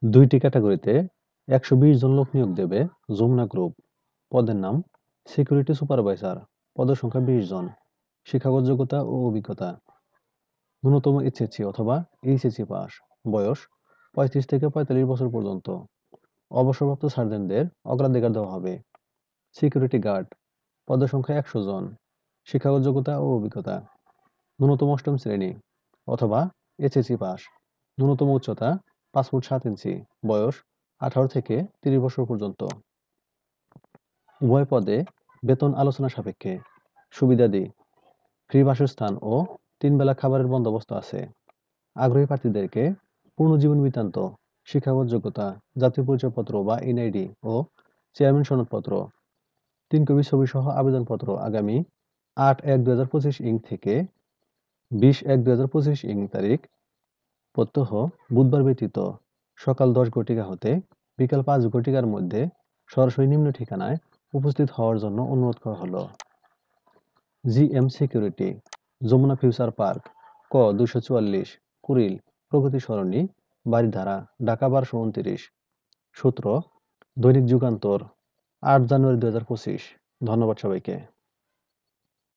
2টি ক্যাটাগরিতে 120 জন লোক নিয়োগ দেবে যমুনা গ্রুপ। পদের নাম সিকিউরিটি সুপারভাইজার। পদের সংখ্যা 20 জন। শিক্ষাগত যোগ্যতা ও অভিজ্ঞতা: ন্যূনতম এইচএসসি অথবা এইচএসসি পাস। বয়স 35 থেকে 45 বছর পর্যন্ত। অবসরপ্রাপ্ত সার্জেন্টদের অগ্রাধিকার দেওয়া হবে। Security guard. পদের সংখ্যা 100 জন। শিক্ষাগত যোগ্যতা ও অভিজ্ঞতা: ন্যূনতম অষ্টম শ্রেণী অথবা এইচএসসি পাস। ন্যূনতম উচ্চতা 5 ফুট 7 ইঞ্চি। বয়স 18 থেকে 30 বছর পর্যন্ত। উভয় পদে বেতন আলোচনা সাপেক্ষে। সুবিধাদি: ফ্রি বাসস্থান ও 3 বেলা খাবারের বন্দোবস্ত আছে। আগ্রহী প্রার্থীদেরকে পূর্ণ জীবন বৃত্তান্ত, শিক্ষাগত যোগ্যতা, জাতীয় পরিচয়পত্র বা এনআইডি ও চেয়ারম্যান সনদপত্র, 3 কপি ছবিসহ আবেদনপত্র আগামী 8/1/2025 ইং থেকে 20/1/2025 ইং তারিখ, প্রত্যহ বুধবার ব্যতীত সকাল 10 ঘটিকা হতে বিকাল 5 ঘটিকার মধ্যে সরাসরি নিম্ন ঠিকানায় উপস্থিত হওয়ার জন্য অনুরোধ করা হলো। GM security, Jamuna Future Park, ক 244, কুড়িল, প্রগতি সরণি, বারিধারা, ঢাকা 1229। সূত্র: দৈনিক যুগান্তর, 8 জানুয়ারি 2025। ধন্যবাদ সবাইকে।